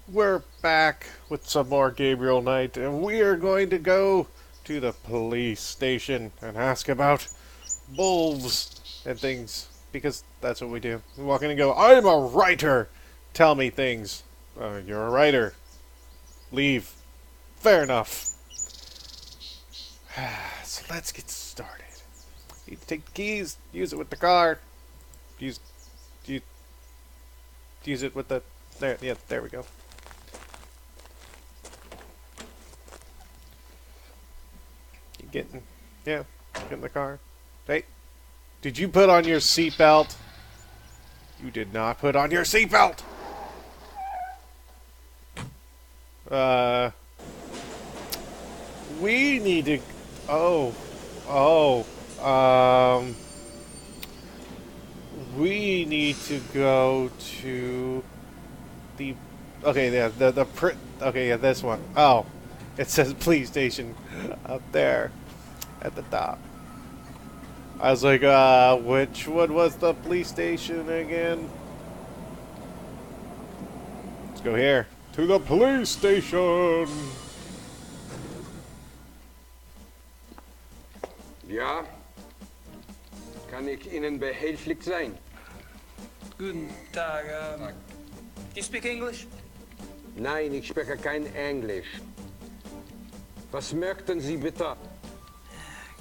We're back with some more Gabriel night, and we are going to go to the police station and ask about wolves and things, because that's what we do. We walk in and go, I'm a writer! Tell me things. You're a writer. Leave. Fair enough. So let's get started. You take the keys, use it with the car. Use, use, use it with the... There, yeah, there we go. Getting, yeah, get in the car. Hey, did you put on your seatbelt? You did not put on your seatbelt! Uh, we need to, oh, um, we need to go to the, okay, yeah, okay, yeah, this one. Oh, it says police station up there at the top. I was like, which one was the police station again? Let's go here. To the police station! Ja, kann ich Ihnen behilflich sein? Guten Tag. You speak English? Nein, ich spreche kein Englisch. Was möchten Sie bitte?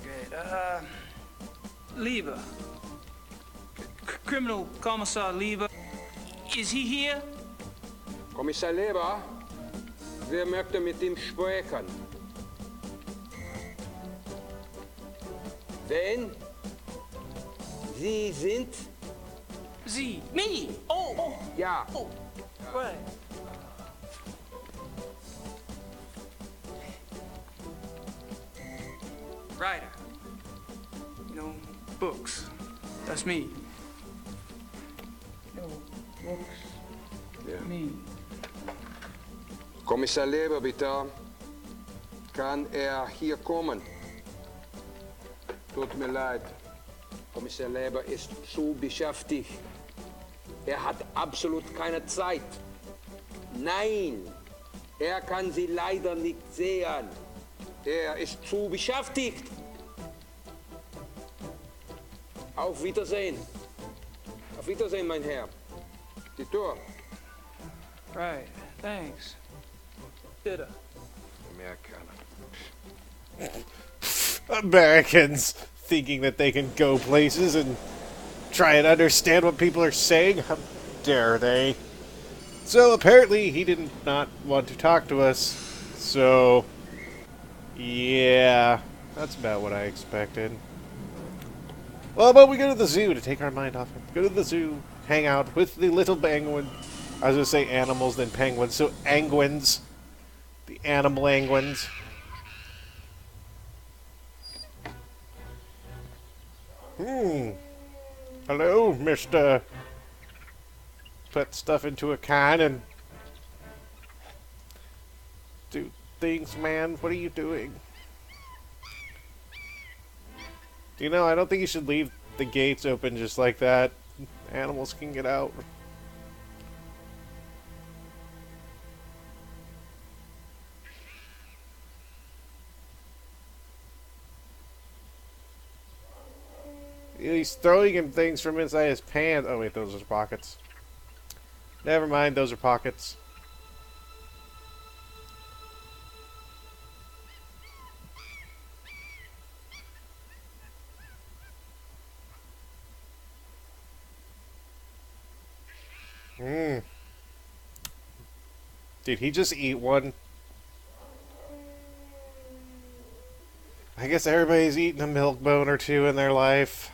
Great. Lieber. Criminal Commissar Lieber. Is he here? Kommissar Leber, wer möchte mit ihm sprechen? Wen? Sie sind? Sie. Me. Oh. Ja. Oh. Right. Writer. You know, books. That's me. No, books. Ja. Me. Kommissar Leber, bitte. Kann er hier kommen? Tut mir leid. Kommissar Leber ist zu beschäftigt. Er hat absolut keine Zeit. Nein, er kann Sie leider nicht sehen. Er ist zu beschäftigt. Auf Wiedersehen. Auf Wiedersehen, mein Herr. Die Tür. Right. Thanks. Did Amerikaner. Americans thinking that they can go places and try and understand what people are saying. How dare they? So apparently he did not want to talk to us. So yeah, that's about what I expected. Well, but we go to the zoo to take our mind off him. Go to the zoo, hang out with the little penguin. I was gonna say animals, then penguins. So anguins, the animal anguins. Hello, Mr. Put stuff into a can and do things, man. What are you doing? You know, I don't think you should leave the gates open just like that. Animals can get out. He's throwing him things from inside his pants. Oh wait, those are pockets. Never mind, those are pockets. Did he just eat one? I guess everybody's eaten a milk bone or two in their life.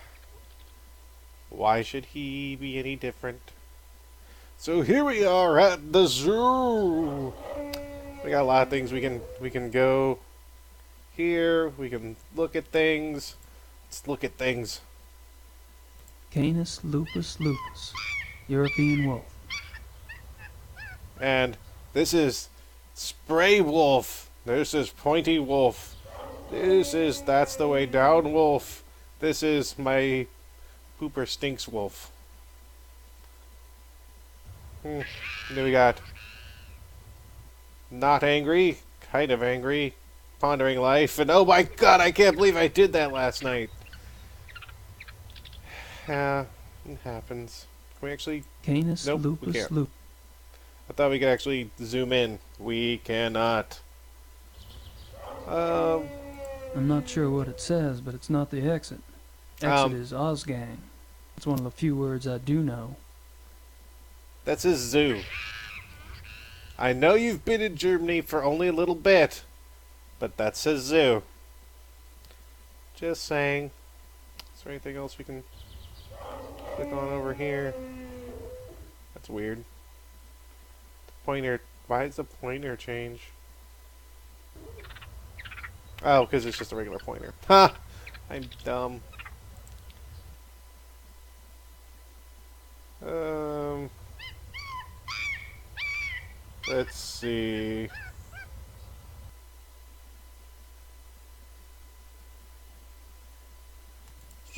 Why should he be any different? So here we are at the zoo. We got a lot of things we can go here. We can look at things. Let's look at things. Canis lupus lupus, European wolf. And this is Spray Wolf. This is Pointy Wolf. That's the way down Wolf. This is my Pooper Stinks Wolf. Then we got Not angry, kind of angry, pondering life, and oh my god, I can't believe I did that last night. Yeah, it happens. Can we actually... Canis Nope, we lupus can't. lupus. I thought we could actually zoom in. We cannot. Um, I'm not sure what it says, but it's not the exit. Exit Um, is Osgang. It's one of the few words I do know. that's a zoo. I know you've been in Germany for only a little bit, but that's a zoo. Just saying. Is there anything else we can click on over here? That's weird. The pointer. Why does the pointer change? Oh, because it's just a regular pointer. Ha! I'm dumb. Let's see.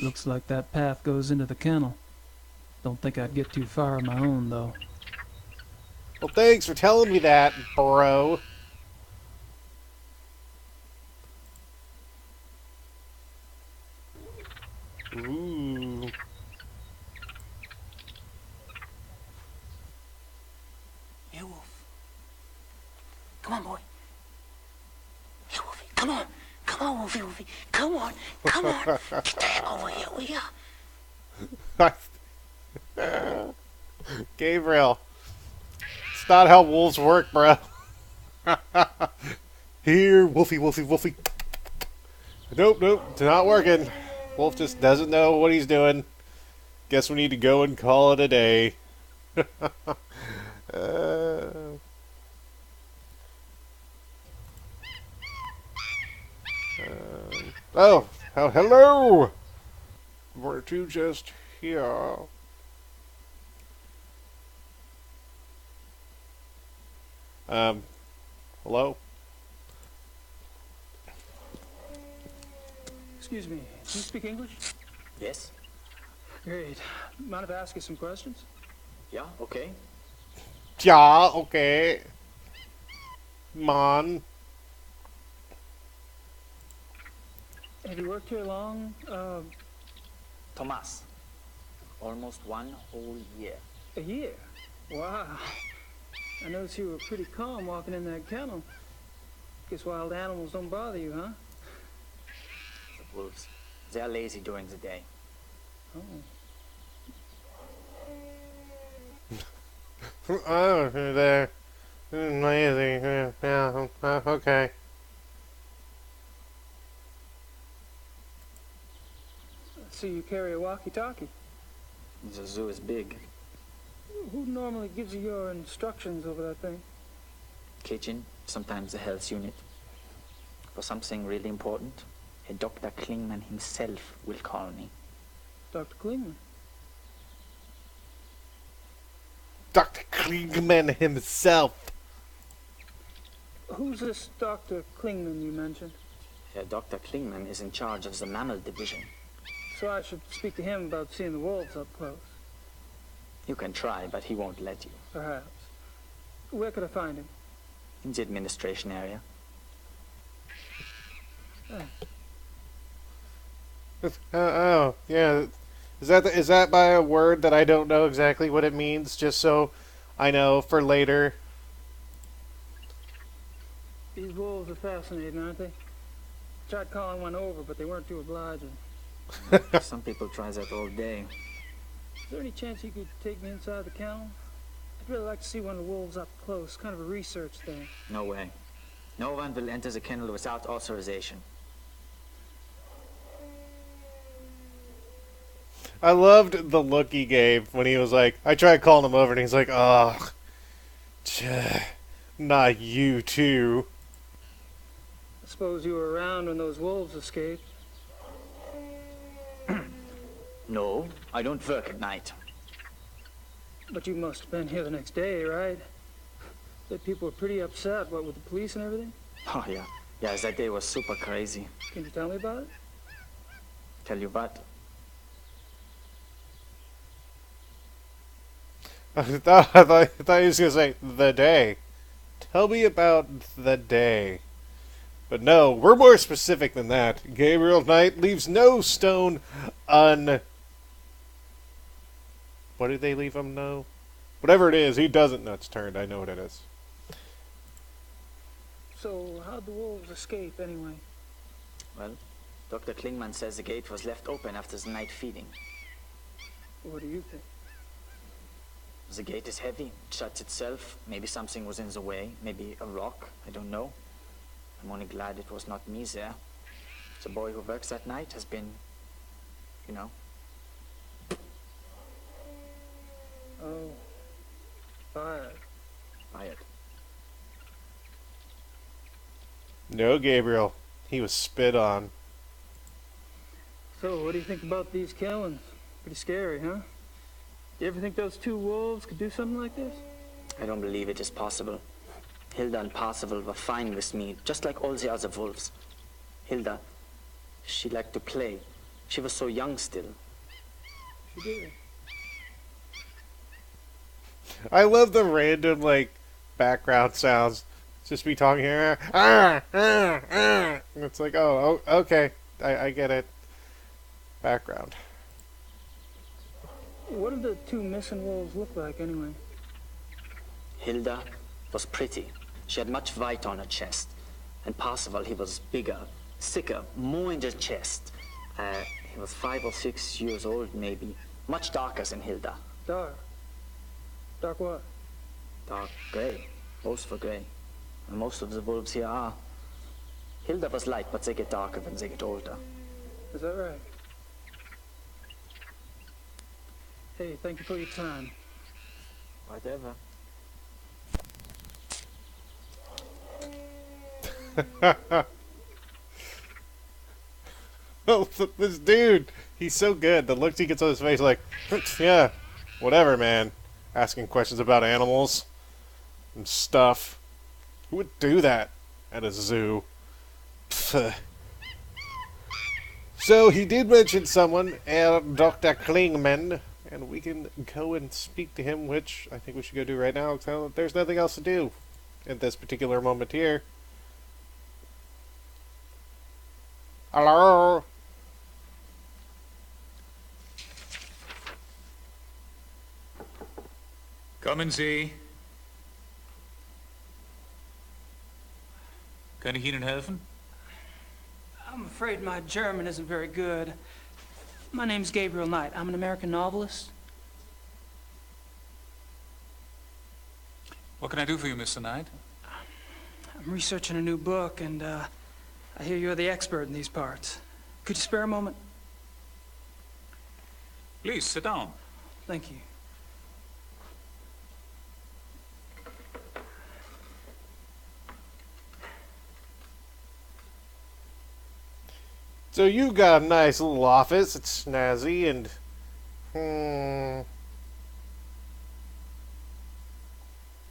Looks like that path goes into the kennel. Don't think I'd get too far on my own, though. Well, thanks for telling me that, bro. Ooh. Here, Wolf. Come on, boy. Here, Wolfie. Come on. Come on, Wolfie, Wolfie. Come on. Come on. Get the heck over here, will ya? Gabriel. It's not how wolves work, bro. Here, Wolfie, Wolfie, Wolfie. Nope, nope, it's not working. Wolf just doesn't know what he's doing. Guess we need to go and call it a day. Oh, hello! Weren't you just here? Hello? Excuse me, do you speak English? Yes? Great. Mind if I ask you some questions? Yeah, okay. Yeah, okay. Man. Have you worked here long? Thomas. Almost 1 whole year. A year? Wow. I noticed you were pretty calm walking in that kennel. Guess wild animals don't bother you, huh? The wolves. They're lazy during the day. Oh. Oh, there. Lazy. Yeah, okay. So you carry a walkie-talkie. The zoo is big. Who normally gives you your instructions over that thing? Kitchen, sometimes the health unit. For something really important, a Dr. Klingman himself will call me. Dr. Klingman. Dr. Klingman himself. Who's this Dr. Klingman you mentioned? Dr. Klingman is in charge of the mammal division. So I should speak to him about seeing the wolves up close. You can try, but he won't let you. Perhaps. Where could I find him? In the administration area. Oh, yeah. Is that by a word that I don't know exactly what it means, just so I know for later? These wolves are fascinating, aren't they? Tried calling one over, but they weren't too obliging. Some people try that all day. Is there any chance you could take me inside the kennel? I'd really like to see one of the wolves up close, kind of a research thing. No way. No one will enter the kennel without authorization. I loved the look he gave when he was like, I tried calling him over and he's like, oh, not you too. I suppose you were around when those wolves escaped. No, I don't work at night. But you must have been here the next day, right? That people were pretty upset, what, with the police and everything? Oh, yeah. Yeah, that day was super crazy. Can you tell me about it? Tell you what? I thought he was going to say, the day. Tell me about the day. But no, we're more specific than that. Gabriel Knight leaves no stone un... What did they leave him know? Whatever it is, he doesn't know it's turned. I know what it is. So, how'd the wolves escape anyway? Well, Dr. Klingman says the gate was left open after the night feeding. What do you think? The gate is heavy, it shuts itself. Maybe something was in the way, maybe a rock, I don't know. I'm only glad it was not me there. The boy who works that night has been, you know. Oh, fired. Fired. No, Gabriel. He was spit on. So, what do you think about these killings? Pretty scary, huh? You ever think those two wolves could do something like this? I don't believe it is possible. Hilda and Parzival were fine with me, just like all the other wolves. Hilda, she liked to play. She was so young still. She did. I love the random, like, background sounds. Just me talking here. It's like, oh, okay. I get it. Background. What did the two missing wolves look like anyway? Hilda was pretty. She had much white on her chest. And Parzival, he was bigger, thicker, more in the chest. He was 5 or 6 years old, maybe. Much darker than Hilda. Dark. Dark what? Dark gray. Both were gray. And most of the wolves here are. Hilda was light, but they get darker when they get older. Is that right? Hey, thank you for your time. Whatever. Oh, this dude, he's so good. The looks he gets on his face, like, yeah, whatever, man. Asking questions about animals and stuff. Who would do that at a zoo? Pfft. So he did mention someone, Dr. Klingman, and we can go and speak to him, which I think we should go do right now. So there's nothing else to do at this particular moment here. Hello? Kommen Sie. Kann ich Ihnen helfen? I'm afraid my German isn't very good. My name's Gabriel Knight. I'm an American novelist. What can I do for you, Mr. Knight? I'm researching a new book, and I hear you're the expert in these parts. Could you spare a moment? Please, sit down. Thank you. So you got a nice little office. It's snazzy and...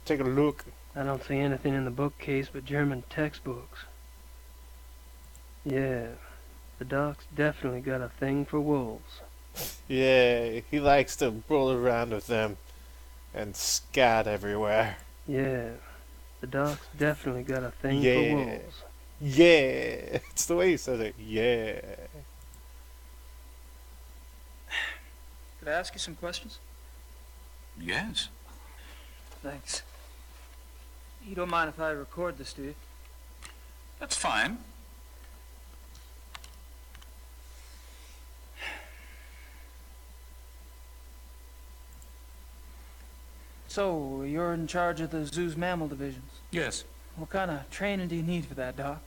Take a look. I don't see anything in the bookcase but German textbooks. Yeah, the doc's definitely got a thing for wolves. Yeah, he likes to roll around with them and scat everywhere. Yeah, the doc's definitely got a thing Yeah. for wolves. Yeah, it's the way he says it. Yeah. Could I ask you some questions? Yes. Thanks. You don't mind if I record this, do you? That's fine. So, you're in charge of the zoo's mammal divisions. Yes. What kind of training do you need for that, Doc?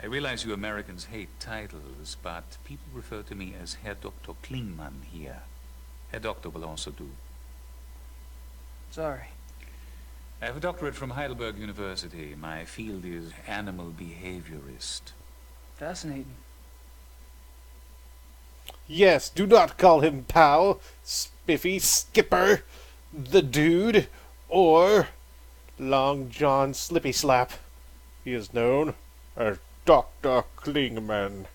I realize you Americans hate titles, but people refer to me as Herr Dr. Klingman here. Herr Doctor will also do. Sorry. I have a doctorate from Heidelberg University. My field is animal behaviorist. Fascinating. Yes, do not call him pal, spiffy, skipper, the dude, or Long John Slippy Slap. He is known as Dr. Klingman.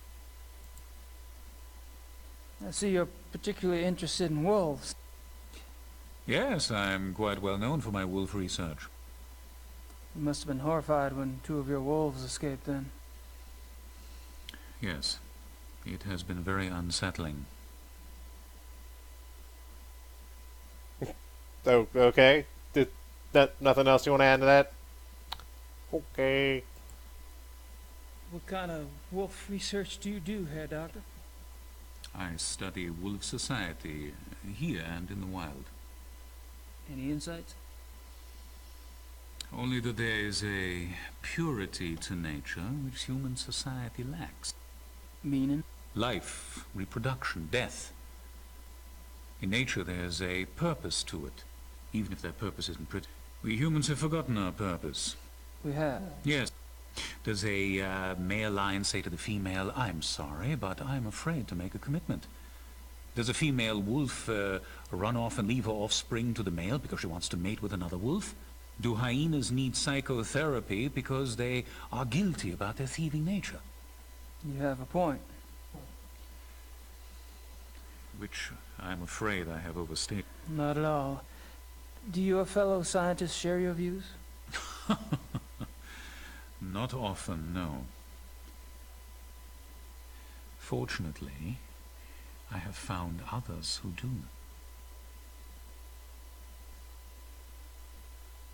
I see you're particularly interested in wolves. Yes, I'm quite well known for my wolf research. You must have been horrified when 2 of your wolves escaped then. Yes, it has been very unsettling. Oh, okay. Nothing else you want to add to that? Okay. What kind of wolf research do you do, Herr Doctor? I study wolf society, here and in the wild. Any insights? Only that there is a purity to nature which human society lacks. Meaning? Life, reproduction, death. In nature there's a purpose to it, even if that purpose isn't pretty. We humans have forgotten our purpose. We have. Yes. Does a male lion say to the female, "I'm sorry, but I'm afraid to make a commitment"? Does a female wolf run off and leave her offspring to the male because she wants to mate with another wolf? Do hyenas need psychotherapy because they are guilty about their thieving nature? You have a point. Which I'm afraid I have overstated. Not at all. Do your fellow scientists share your views? Not often, no. Fortunately, I have found others who do.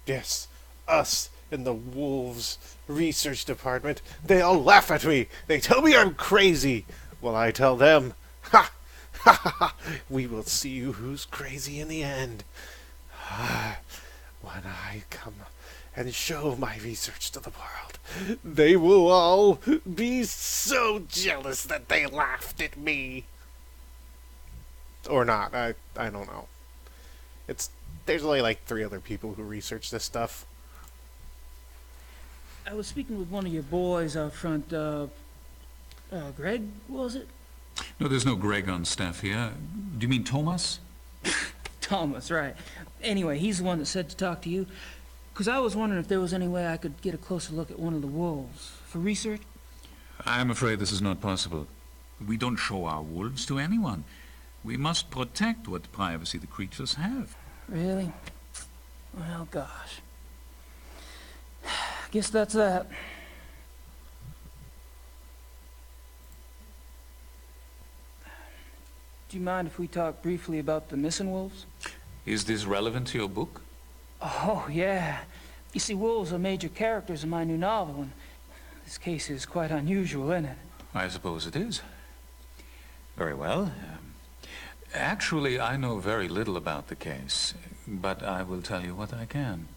Yes, us in the Wolves Research Department. They all laugh at me. They tell me I'm crazy. Well, I tell them, ha! Ha ha ha! We will see who's crazy in the end. When I come and show my research to the world, they will all be so jealous that they laughed at me. Or not, I don't know. There's only like 3 other people who research this stuff. I was speaking with one of your boys out front, Greg, was it? No, there's no Greg on staff here. Do you mean Thomas? Thomas, right. Anyway, he's the one that said to talk to you. Because I was wondering if there was any way I could get a closer look at one of the wolves for research. I'm afraid this is not possible. We don't show our wolves to anyone. We must protect what privacy the creatures have. Really? Well, gosh. Guess that's that. Do you mind if we talk briefly about the missing wolves? Is this relevant to your book? Oh, yeah. You see, wolves are major characters in my new novel, and this case is quite unusual, isn't it? I suppose it is. Very well. Actually, I know very little about the case, but I will tell you what I can.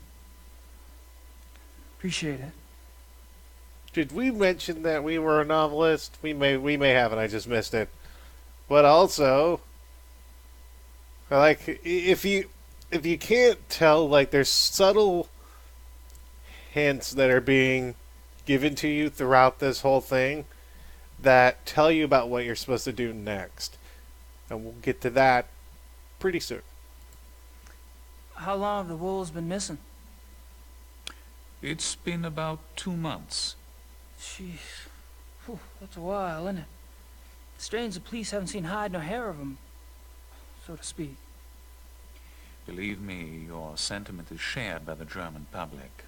Appreciate it. Did we mention that we were a novelist? We may have, and I just missed it. But also, like, if you can't tell, like, there's subtle hints that are being given to you throughout this whole thing that tell you about what you're supposed to do next. And we'll get to that pretty soon. How long have the wolves been missing? It's been about 2 months. Jeez. Whew, that's a while, isn't it? It's strange the police haven't seen hide nor hair of them, so to speak. Believe me, your sentiment is shared by the German public.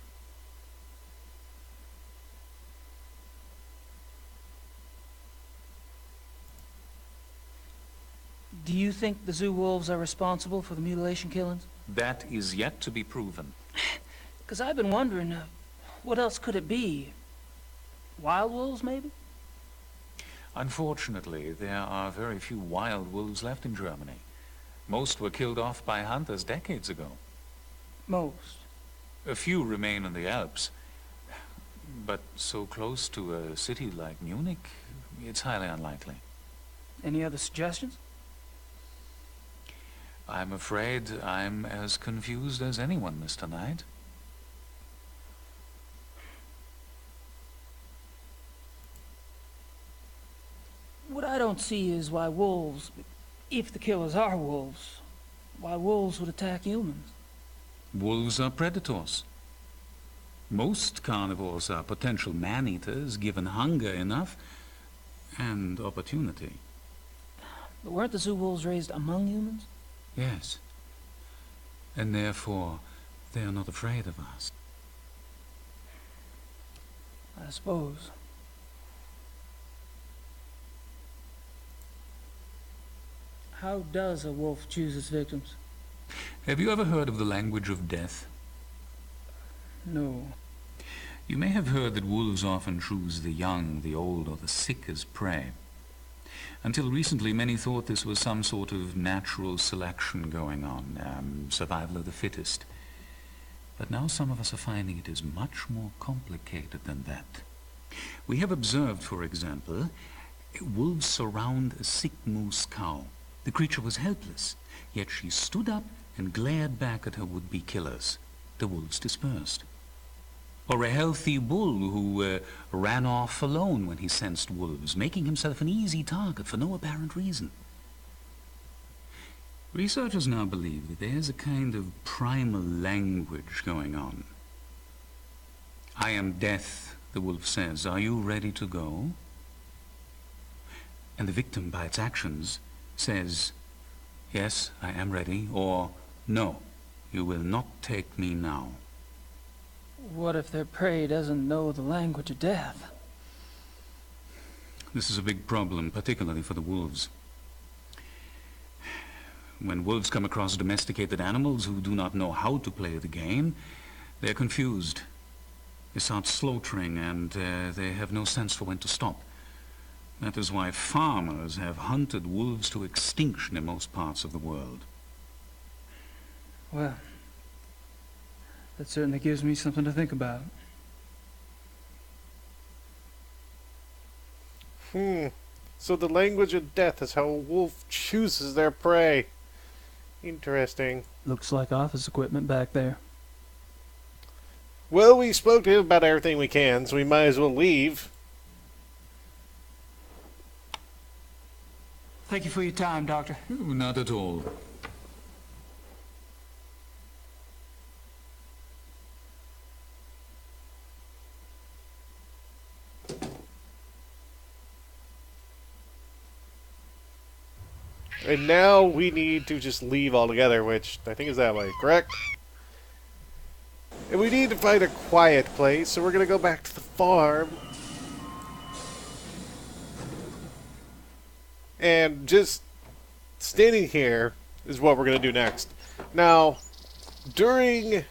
Do you think the zoo wolves are responsible for the mutilation killings? That is yet to be proven. Because I've been wondering, what else could it be? Wild wolves, maybe? Unfortunately, there are very few wild wolves left in Germany. Most were killed off by hunters decades ago. Most. A few remain in the Alps. But so close to a city like Munich, it's highly unlikely. Any other suggestions? I'm afraid I'm as confused as anyone, Mr. Knight. What I don't see is why wolves, if the killers are wolves, why wolves would attack humans. Wolves are predators. Most carnivores are potential man-eaters given hunger enough and opportunity. But weren't the zoo wolves raised among humans? Yes. And therefore, they are not afraid of us. I suppose. How does a wolf choose its victims? Have you ever heard of the language of death? No. You may have heard that wolves often choose the young, the old, or the sick as prey. Until recently, many thought this was some sort of natural selection going on, survival of the fittest. But now some of us are finding it is much more complicated than that. We have observed, for example, wolves surround a sick moose cow. The creature was helpless, yet she stood up and glared back at her would-be killers. The wolves dispersed. Or a healthy bull who ran off alone when he sensed wolves, making himself an easy target for no apparent reason. Researchers now believe that there's a kind of primal language going on. "I am death," the wolf says. "Are you ready to go?" And the victim, by its actions, says, "Yes, I am ready," or "No, you will not take me now." What if their prey doesn't know the language of death? This is a big problem, particularly for the wolves. When wolves come across domesticated animals who do not know how to play the game, they're confused. They start slaughtering, and they have no sense for when to stop. That is why farmers have hunted wolves to extinction in most parts of the world. Well, that certainly gives me something to think about. So the language of death is how a wolf chooses their prey. Interesting. Looks like office equipment back there. Well, we spoke to him about everything we can, so we might as well leave. Thank you for your time, Doctor. Oh, not at all. And now we need to just leave altogether, which I think is that way, correct? And we need to find a quiet place, so we're going to go back to the farm. And just standing here is what we're going to do next. Now, during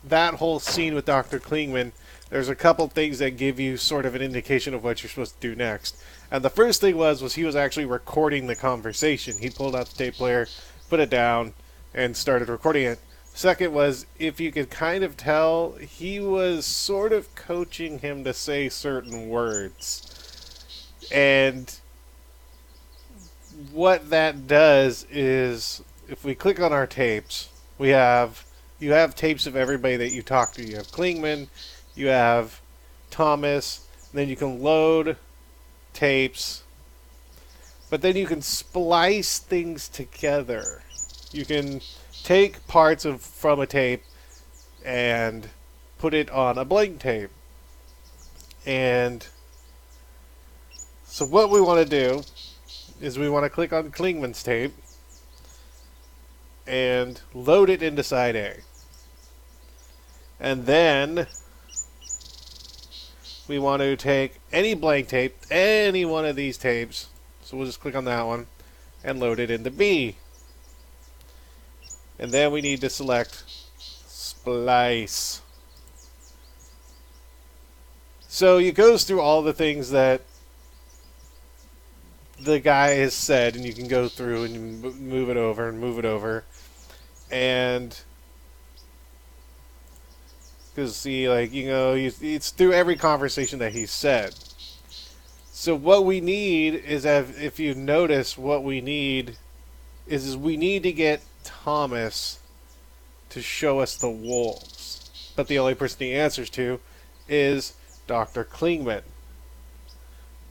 that whole scene with Dr. Klingman, there's a couple things that give you sort of an indication of what you're supposed to do next. And the first thing was he was actually recording the conversation. He pulled out the tape player, put it down, and started recording it. Second was, if you could kind of tell, he was sort of coaching him to say certain words. And what that does is, if we click on our tapes, you have tapes of everybody that you talk to. You have Klingman, you have Thomas, and then you can load tapes, but then you can splice things together. You can take parts from a tape and put it on a blank tape. And so what we want to do is we want to click on Klingman's tape and load it into side A. And then we want to take any blank tape, any one of these tapes, so we'll just click on that one and load it into B. And then we need to select splice. So it goes through all the things that the guy has said, and you can go through and move it over and move it over. And because see, like, you know, it's through every conversation that he's said. So what we need is, if you notice, what we need is we need to get Thomas to show us the wolves. But the only person he answers to is Dr. Klingman.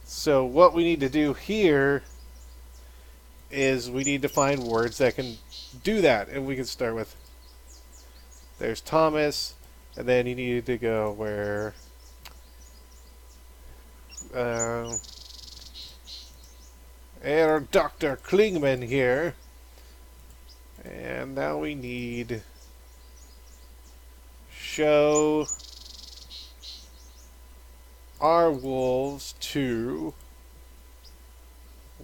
So what we need to do here is we need to find words that can do that. And we can start with, there's Thomas, and then you need to go where Dr. Klingman here. And now we need show our wolves to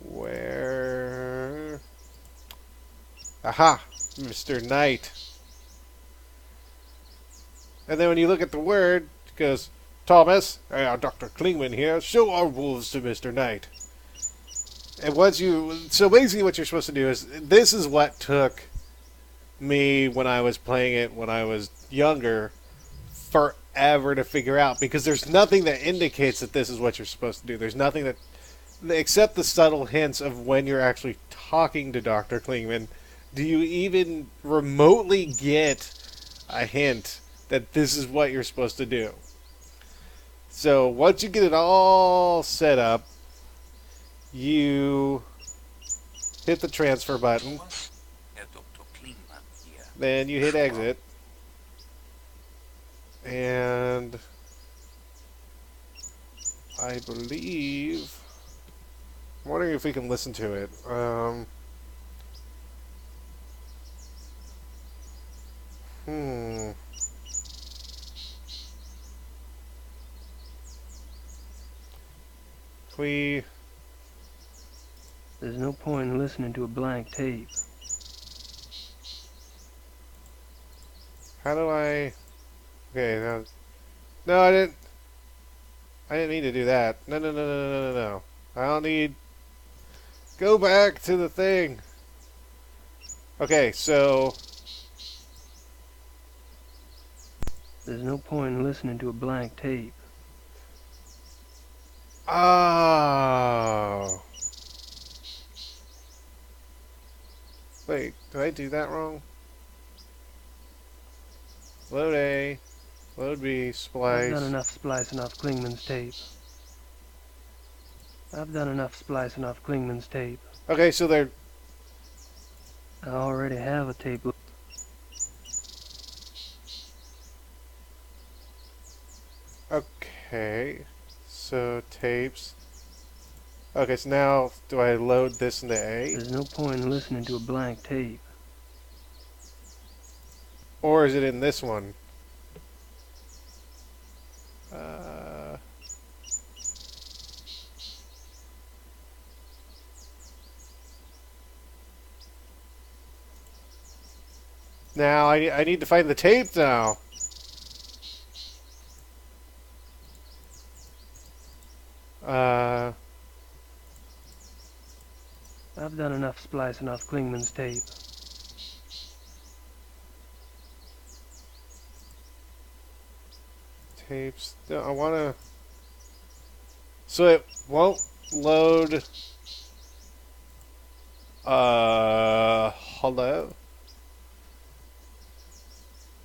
where... Aha! Mr. Knight. And then when you look at the word, it goes, Thomas, Dr. Klingman here, show our wolves to Mr. Knight. And once you... So basically what you're supposed to do is... This is what took me when I was playing it when I was younger forever to figure out. Because there's nothing that indicates that this is what you're supposed to do. There's nothing that... Except the subtle hints of when you're actually talking to Dr. Klingman, do you even remotely get a hint that this is what you're supposed to do. So once you get it all set up, you hit the transfer button, then you hit exit, and I believe, I'm wondering if we can listen to it. There's no point in listening to a blank tape. How do I... Okay, now... No, I didn't mean to do that. No. I don't need... Go back to the thing. Okay, so... There's no point in listening to a blank tape. Oh. Wait, did I do that wrong? Load A, load B, splice. I've done enough splicing off Klingman's tape. Okay, so they're... I already have a tape. Okay, so tapes. Okay, so now do I load this into A? There's no point in listening to a blank tape. Or is it in this one? Now I need to find the tape now. I've done enough splicing off Klingman's tape. Tapes. No, I want to... So it won't load... Hello?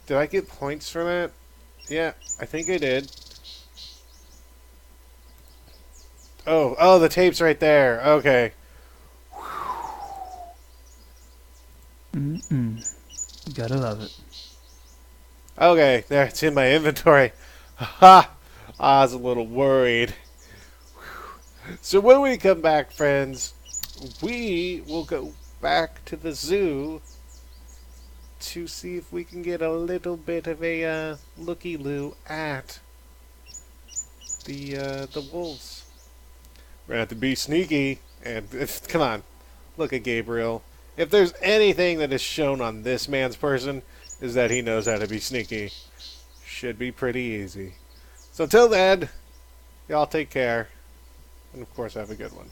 Did I get points for that? Yeah, I think I did. Oh, the tape's right there. Okay. Gotta love it. Okay, there, it's in my inventory. Ha! I was a little worried. So when we come back, friends, we will go back to the zoo to see if we can get a little bit of a looky-loo at the wolves. We're gonna have to be sneaky, and come on, look at Gabriel. If there's anything that is shown on this man's person, is that he knows how to be sneaky. Should be pretty easy. So till then, y'all take care, and of course have a good one.